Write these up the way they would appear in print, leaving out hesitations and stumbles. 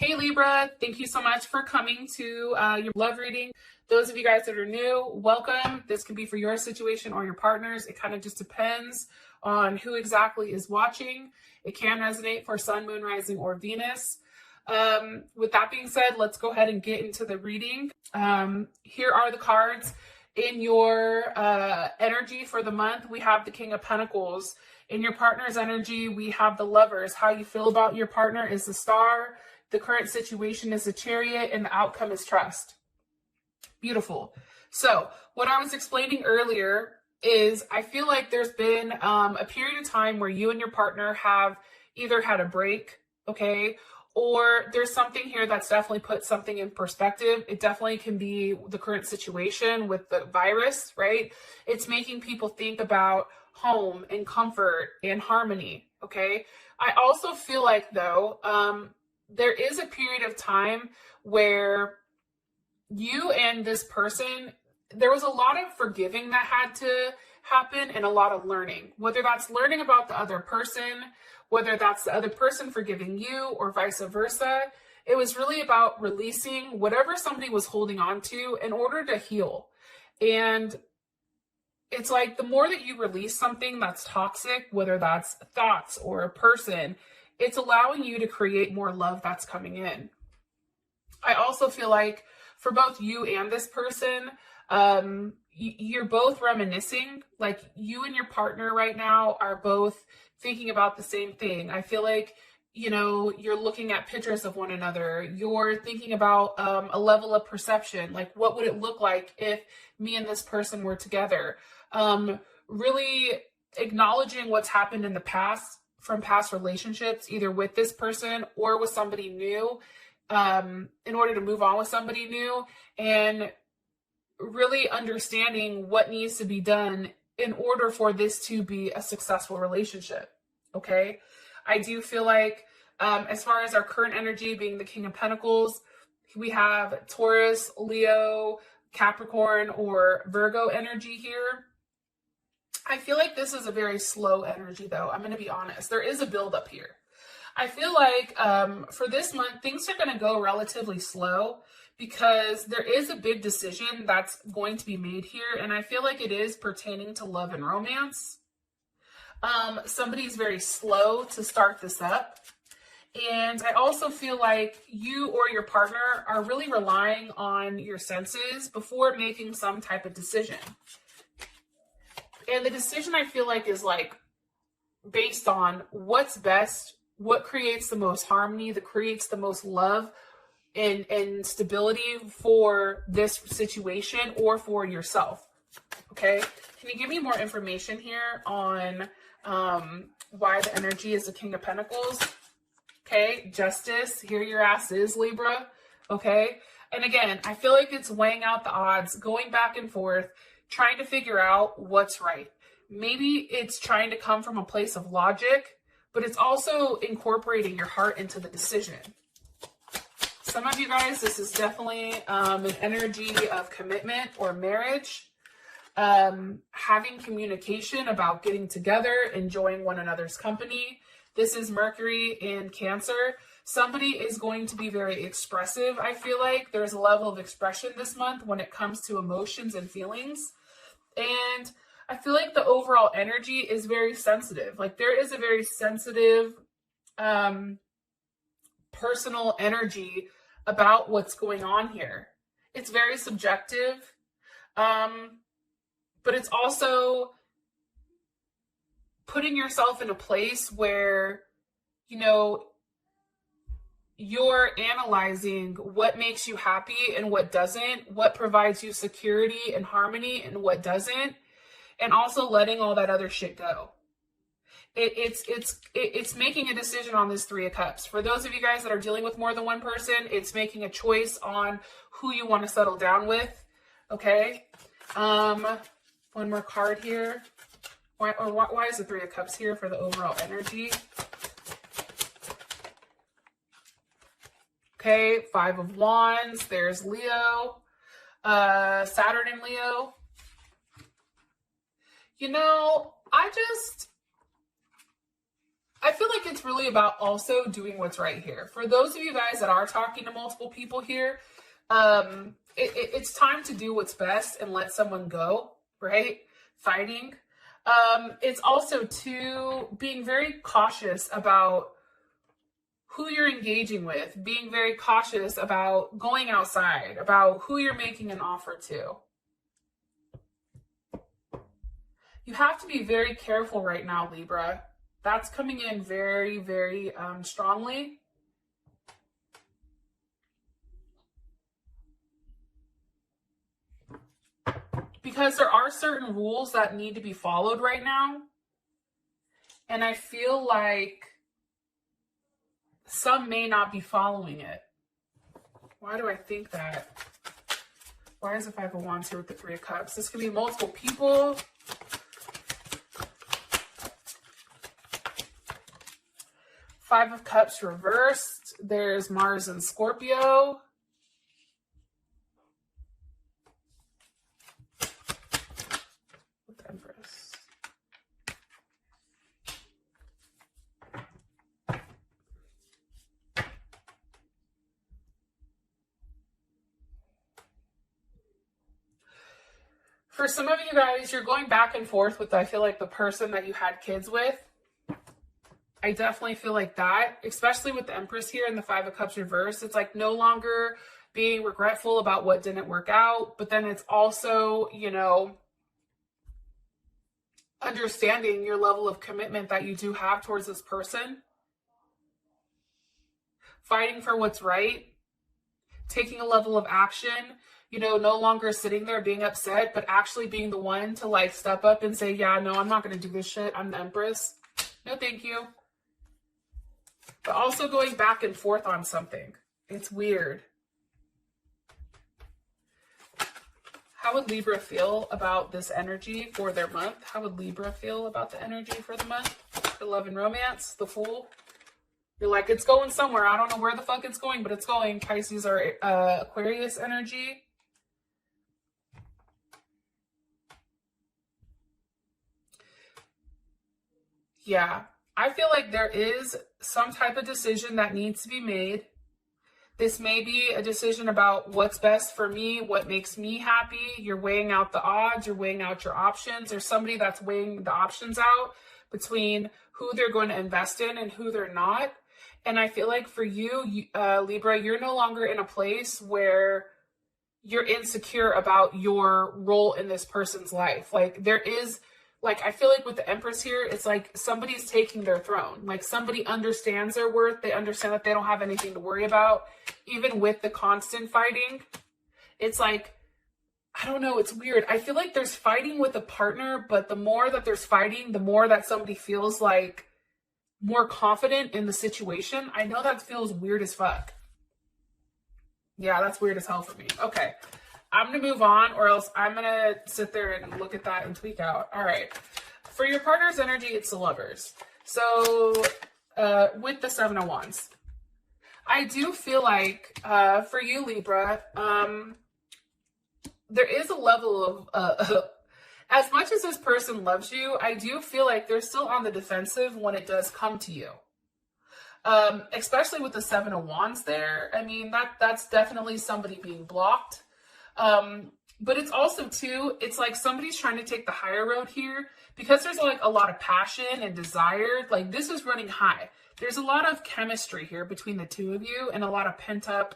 Hey Libra, thank you so much for coming to your love reading. Those of you guys that are new, welcome. This can be for your situation or your partner's. It kind of just depends on who exactly is watching. It can resonate for Sun, Moon, Rising, or Venus. With that being said, let's go ahead and get into the reading. Here are the cards in your energy for the month. We have the King of Pentacles. In your partner's energy, we have the Lovers. How you feel about your partner is the Star. The current situation is the Chariot, and the outcome is trust. Beautiful. So what I was explaining earlier is I feel like there's been a period of time where you and your partner have either had a break, okay, or there's something here that's definitely put something in perspective. It definitely can be the current situation with the virus, right? It's making people think about home and comfort and harmony, okay? I also feel like, though, there is a period of time where you and this person, there was a lot of forgiving that had to happen and a lot of learning, whether that's learning about the other person, whether that's the other person forgiving you or vice versa. It was really about releasing whatever somebody was holding on to in order to heal. And it's like the more that you release something that's toxic, whether that's thoughts or a person, it's allowing you to create more love that's coming in. I also feel like for both you and this person, you're both reminiscing. Like you and your partner right now are both thinking about the same thing. I feel like, you know, you're looking at pictures of one another. You're thinking about a level of perception. Like, what would it look like if me and this person were together? Really acknowledging what's happened in the past from past relationships, either with this person or with somebody new, in order to move on with somebody new, and really understanding what needs to be done in order for this to be a successful relationship. Okay. I do feel like, as far as our current energy being the King of Pentacles, we have Taurus, Leo, Capricorn, or Virgo energy here. I feel like this is a very slow energy, though. I'm going to be honest. There is a buildup here. I feel like for this month, things are going to go relatively slow because there is a big decision that's going to be made here. And I feel like it is pertaining to love and romance. Somebody's very slow to start this up. And I also feel like you or your partner are really relying on your senses before making some type of decision. And the decision, I feel like, is like based on what's best, what creates the most harmony, that creates the most love and stability for this situation or for yourself. Okay. Can you give me more information here on why the energy is the King of Pentacles? Okay. Justice. Here your ass is, Libra. Okay. And again, I feel like it's weighing out the odds, going back and forth, trying to figure out what's right. Maybe it's trying to come from a place of logic, but it's also incorporating your heart into the decision. Some of you guys, this is definitely an energy of commitment or marriage, having communication about getting together, enjoying one another's company. This is Mercury in Cancer. Somebody is going to be very expressive. I feel like there's a level of expression this month when it comes to emotions and feelings. And I feel like the overall energy is very sensitive. Like there is a very sensitive, personal energy about what's going on here. It's very subjective, but it's also putting yourself in a place where, you know, you're analyzing what makes you happy and what doesn't, what provides you security and harmony and what doesn't, and also letting all that other shit go. It's making a decision on this Three of Cups. For those of you guys that are dealing with more than one person, it's making a choice on who you want to settle down with. Okay. One more card here. Why is the Three of Cups here for the overall energy? Okay, Five of Wands. There's Leo, Saturn and Leo. You know, I feel like it's really about also doing what's right here. For those of you guys that are talking to multiple people here, it's time to do what's best and let someone go, right? Fighting. It's also to being very cautious about who you're engaging with, being very cautious about going outside, about who you're making an offer to. You have to be very careful right now, Libra. That's coming in very, very strongly. Because there are certain rules that need to be followed right now. And I feel like some may not be following it. Why do I think that? Why is the Five of Wands here with the Three of Cups? This could be multiple people. Five of Cups reversed. There's Mars and Scorpio. With the Empress. For some of you guys, you're going back and forth with, I feel like, the person that you had kids with. I definitely feel like that, especially with the Empress here and the Five of Cups reversed. It's like no longer being regretful about what didn't work out, but then it's also, you know, understanding your level of commitment that you do have towards this person. Fighting for what's right. Taking a level of action. You know, no longer sitting there being upset, but actually being the one to like step up and say, yeah, no, I'm not going to do this shit. I'm the Empress. No, thank you. But also going back and forth on something. It's weird. How would Libra feel about this energy for their month? How would Libra feel about the energy for the month? The love and romance, the Fool. You're like, it's going somewhere. I don't know where the fuck it's going, but it's going. Pisces are Aquarius energy. Yeah. I feel like there is some type of decision that needs to be made. This may be a decision about what's best for me, what makes me happy. You're weighing out the odds, you're weighing out your options. There's somebody that's weighing the options out between who they're going to invest in and who they're not. And I feel like for you, Libra, you're no longer in a place where you're insecure about your role in this person's life. Like there is... Like, I feel like with the Empress here, it's like somebody's taking their throne. Like, somebody understands their worth. They understand that they don't have anything to worry about. Even with the constant fighting, it's like, I don't know, it's weird. I feel like there's fighting with a partner, but the more that there's fighting, the more that somebody feels like more confident in the situation. I know that feels weird as fuck. Yeah, that's weird as hell for me. Okay. I'm going to move on, or else I'm going to sit there and look at that and tweak out. All right. For your partner's energy, it's the Lovers. So with the Seven of Wands, I do feel like for you, Libra, there is a level of, as much as this person loves you, I do feel like they're still on the defensive when it does come to you. Especially with the Seven of Wands there. I mean, that's definitely somebody being blocked. But it's also too, it's like somebody's trying to take the higher road here because there's like a lot of passion and desire. Like this is running high. There's a lot of chemistry here between the two of you and a lot of pent up,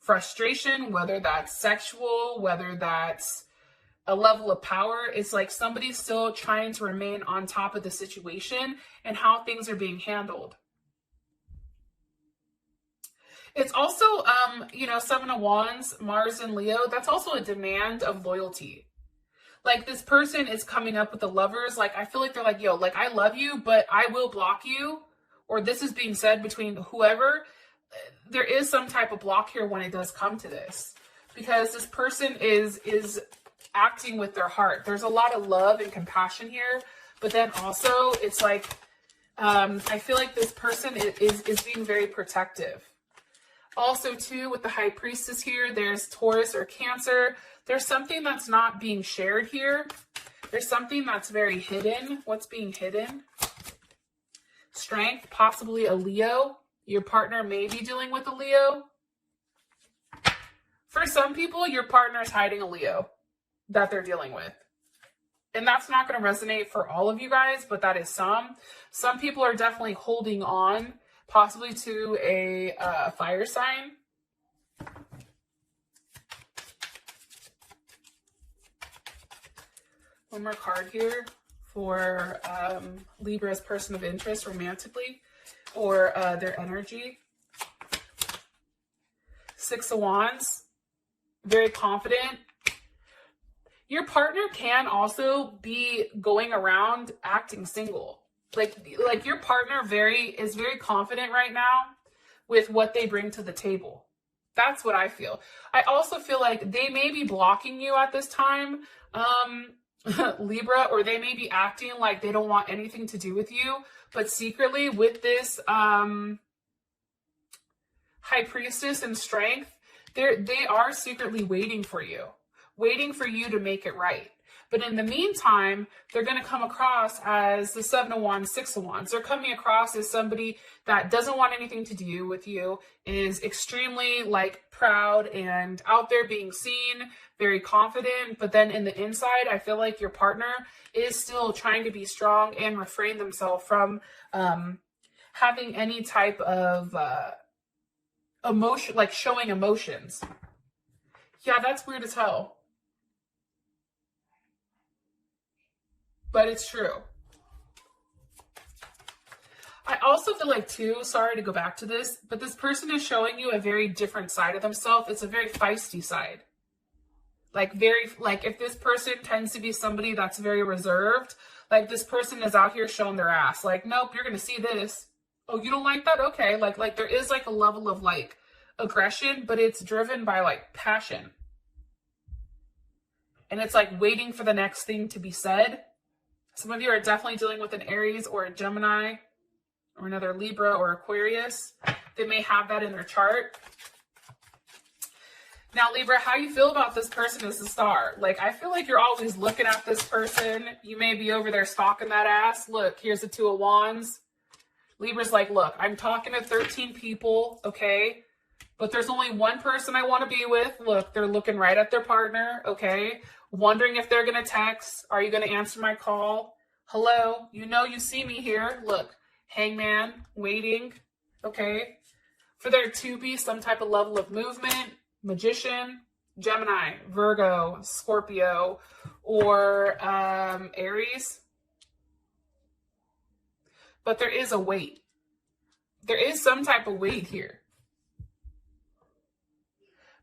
frustration, whether that's sexual, whether that's a level of power. It's like somebody's still trying to remain on top of the situation and how things are being handled. It's also, you know, Seven of Wands, Mars and Leo, that's also a demand of loyalty. Like this person is coming up with the Lovers. Like, I feel like they're like, yo, like I love you, but I will block you. Or this is being said between whoever. There is some type of block here when it does come to this. Because this person is acting with their heart. There's a lot of love and compassion here. But then also, it's like, I feel like this person is being very protective. Also, too, with the High Priestess here, there's Taurus or Cancer. There's something that's not being shared here. There's something that's very hidden. What's being hidden? Strength, possibly a Leo. Your partner may be dealing with a Leo. For some people, your partner is hiding a Leo that they're dealing with. And that's not going to resonate for all of you guys, but that is some. Some people are definitely holding on, possibly to a fire sign. One more card here for Libra's person of interest romantically, or their energy. Six of Wands, very confident. Your partner can also be going around acting single. Like your partner is very confident right now with what they bring to the table. That's what I feel. I also feel like they may be blocking you at this time, Libra, or they may be acting like they don't want anything to do with you, but secretly with this High Priestess and Strength, they are secretly waiting for you to make it right. But in the meantime, they're going to come across as the Seven of Wands, Six of Wands. They're coming across as somebody that doesn't want anything to do with you, is extremely like proud and out there being seen, very confident. But then in the inside, I feel like your partner is still trying to be strong and refrain themselves from having any type of emotion, like showing emotions. Yeah, that's weird as hell. But it's true. I also feel like too, sorry to go back to this, but this person is showing you a very different side of themselves. It's a very feisty side. Like if this person tends to be somebody that's very reserved, like this person is out here showing their ass. Like, nope, you're going to see this. Oh, you don't like that? Okay. Like there is like a level of like aggression, but it's driven by like passion. And it's like waiting for the next thing to be said. Some of you are definitely dealing with an Aries or a Gemini or another Libra or Aquarius. They may have that in their chart. Now, Libra, how you feel about this person as a star? Like, I feel like you're always looking at this person. You may be over there stalking that ass. Look, here's the Two of Wands. Libra's like, look, I'm talking to 13 people, okay? But there's only one person I want to be with. Look, they're looking right at their partner, okay? Wondering if they're going to text. Are you going to answer my call? Hello? You know you see me here. Look, Hangman, waiting, okay? For there to be some type of level of movement, Magician, Gemini, Virgo, Scorpio, or Aries. But there is a wait. There is some type of wait here.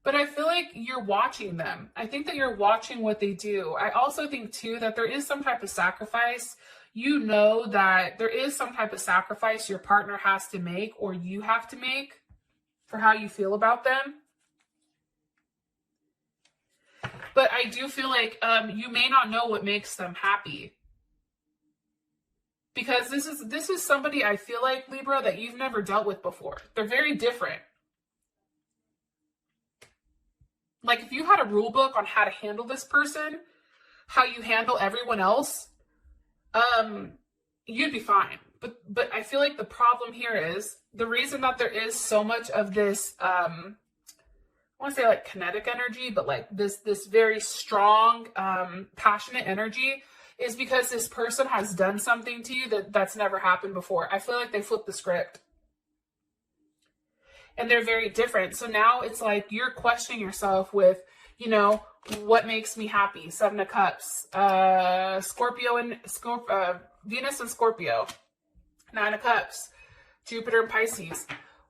But I feel like you're watching them. I think that you're watching what they do. I also think, too, that there is some type of sacrifice. You know that there is some type of sacrifice your partner has to make or you have to make for how you feel about them. But I do feel like you may not know what makes them happy. Because this is somebody, I feel like, Libra, that you've never dealt with before. They're very different. Like, if you had a rule book on how to handle this person, how you handle everyone else, you'd be fine. But I feel like the problem here is the reason that there is so much of this, I want to say like kinetic energy, but like this very strong, passionate energy is because this person has done something to you that's never happened before. I feel like they flipped the script. And they're very different. So now it's like you're questioning yourself with, you know, what makes me happy? Seven of Cups, Scorpio and Venus and Scorpio, Nine of Cups, Jupiter and Pisces.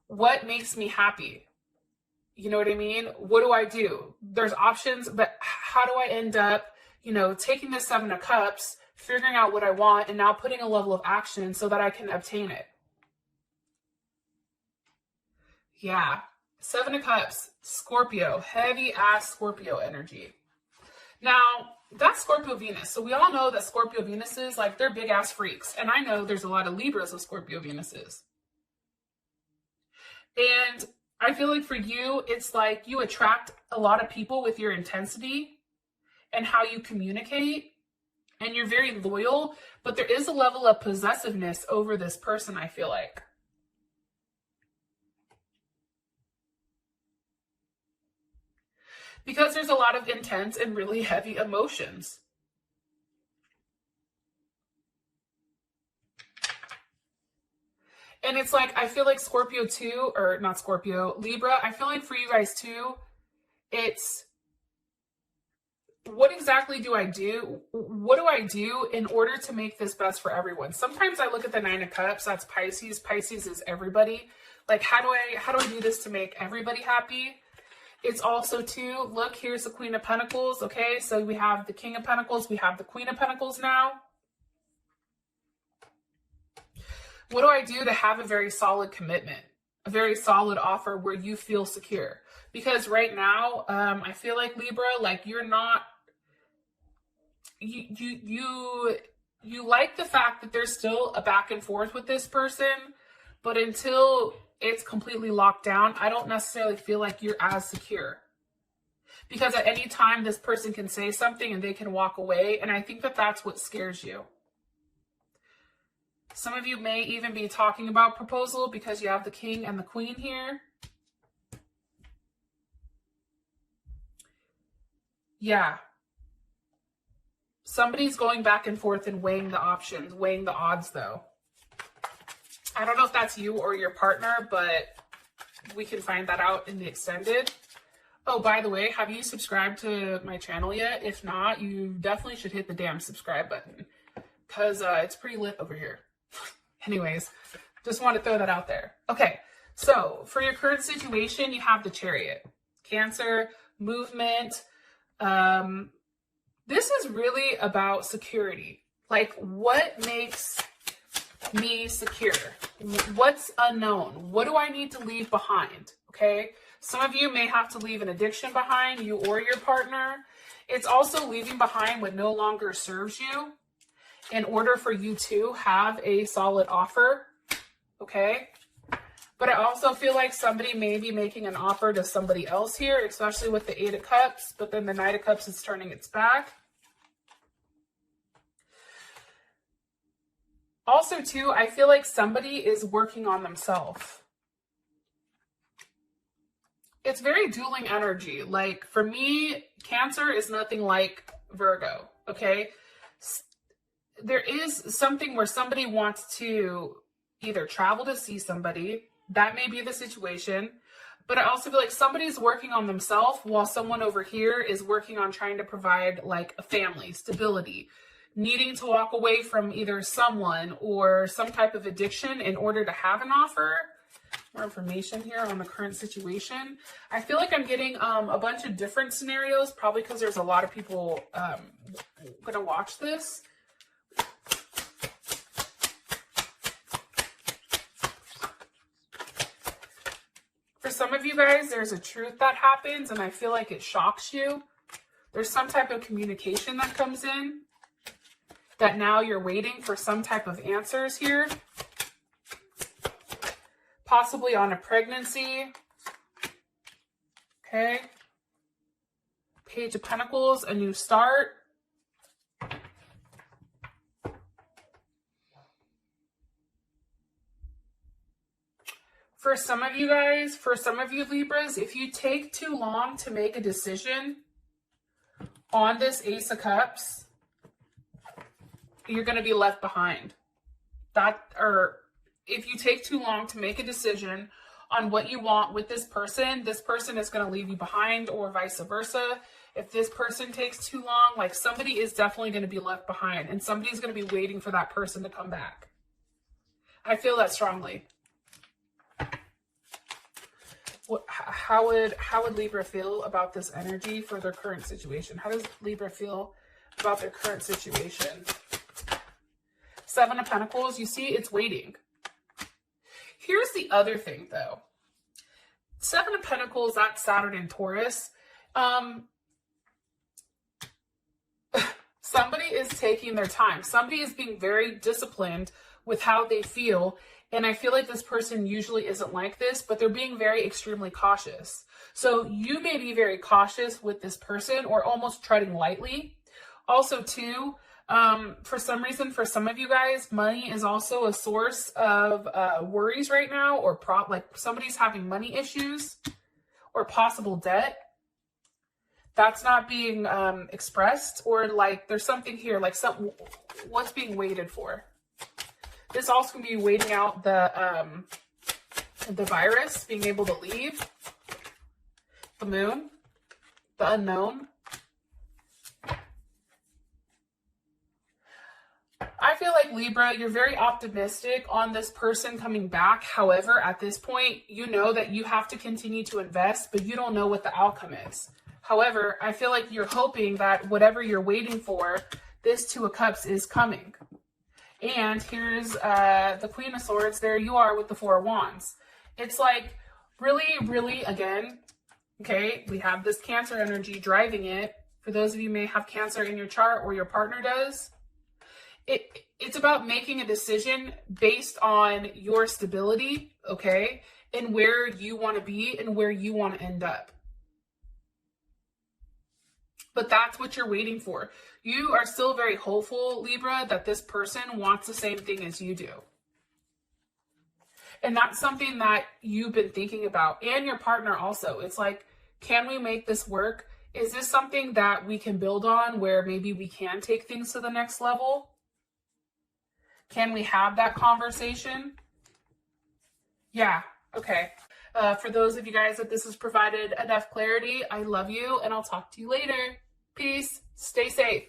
What makes me happy? You know what I mean? What do I do? There's options, but how do I end up, you know, taking the Seven of Cups, figuring out what I want, and now putting a level of action so that I can obtain it? Yeah. Seven of Cups, Scorpio, heavy ass Scorpio energy. Now, that's Scorpio Venus. So we all know that Scorpio Venuses, like, they're big ass freaks. And I know there's a lot of Libras with Scorpio Venuses. And I feel like for you, it's like you attract a lot of people with your intensity and how you communicate and you're very loyal, but there is a level of possessiveness over this person, I feel like. Because there's a lot of intense and really heavy emotions. And it's like, I feel like Scorpio too, or not Scorpio, Libra, I feel like for you guys too, it's, what exactly do I do? What do I do in order to make this best for everyone? Sometimes I look at the Nine of Cups, that's Pisces. Pisces is everybody. Like, how do I do this to make everybody happy? It's also too, look, here's the Queen of Pentacles, okay? So we have the King of Pentacles, we have the Queen of Pentacles now. What do I do to have a very solid commitment, a very solid offer where you feel secure? Because right now, I feel like Libra, like you're not, you like the fact that there's still a back and forth with this person, but until it's completely locked down, I don't necessarily feel like you're as secure. Because at any time, this person can say something and they can walk away. And I think that that's what scares you. Some of you may even be talking about proposal because you have the King and the Queen here. Yeah. Somebody's going back and forth and weighing the options, weighing the odds though. I don't know if that's you or your partner, but we can find that out in the extended. Oh, by the way, have you subscribed to my channel yet? If not, you definitely should hit the damn subscribe button because it's pretty lit over here. Anyways, just want to throw that out there. Okay, so for your current situation, you have the Chariot. Cancer, movement. This is really about security. Like, what makes me secure? What's unknown? What do I need to leave behind? Okay. Some of you may have to leave an addiction behind, you or your partner. It's also leaving behind what no longer serves you in order for you to have a solid offer. Okay. But I also feel like somebody may be making an offer to somebody else here, especially with the Eight of Cups, but then the Knight of Cups is turning its back. Also, too, I feel like somebody is working on themselves. It's very dueling energy. Like, for me, Cancer is nothing like Virgo, okay? There is something where somebody wants to either travel to see somebody. That may be the situation. But I also feel like somebody's working on themselves while someone over here is working on trying to provide, like, a family, stability, needing to walk away from either someone or some type of addiction in order to have an offer. More information here on the current situation. I feel like I'm getting a bunch of different scenarios, probably because there's a lot of people going to watch this. For some of you guys, there's a truth that happens and I feel like it shocks you. There's some type of communication that comes in that now you're waiting for some type of answers here. Possibly on a pregnancy. Okay. Page of Pentacles, a new start. For some of you guys, for some of you Libras, if you take too long to make a decision on this Ace of Cups, you're going to be left behind. If you take too long to make a decision on what you want with this person is going to leave you behind, or vice versa. If this person takes too long, like, somebody is definitely going to be left behind and somebody's going to be waiting for that person to come back. I feel that strongly. How would Libra feel about this energy for their current situation? How does Libra feel about their current situation? Seven of Pentacles, you see, it's waiting. Here's the other thing, though. Seven of Pentacles, that's Saturn and Taurus. Somebody is taking their time. Somebody is being very disciplined with how they feel. And I feel like this person usually isn't like this, but they're being very extremely cautious. So you may be very cautious with this person or almost treading lightly. Also, too, For some reason, for some of you guys, money is also a source of worries right now, or like somebody's having money issues or possible debt. That's not being expressed, or like there's something here, like what's being waited for. This also can be waiting out the virus, being able to leave, the moon, the unknown. I feel like Libra, you're very optimistic on this person coming back. However, at this point, you know that you have to continue to invest, but you don't know what the outcome is. However, I feel like you're hoping that whatever you're waiting for, this Two of Cups is coming. And here's the Queen of Swords. There you are with the Four of Wands. It's like really, really, again, okay, we have this Cancer energy driving it. For those of you who may have Cancer in your chart or your partner does, it's about making a decision based on your stability, okay, and where you want to be and where you want to end up. But that's what you're waiting for. You are still very hopeful, Libra, that this person wants the same thing as you do. And that's something that you've been thinking about, and your partner also. It's like, can we make this work? Is this something that we can build on, where maybe we can take things to the next level? Can we have that conversation? Yeah, okay. For those of you guys that this has provided enough clarity, I love you, and I'll talk to you later. Peace. Stay safe.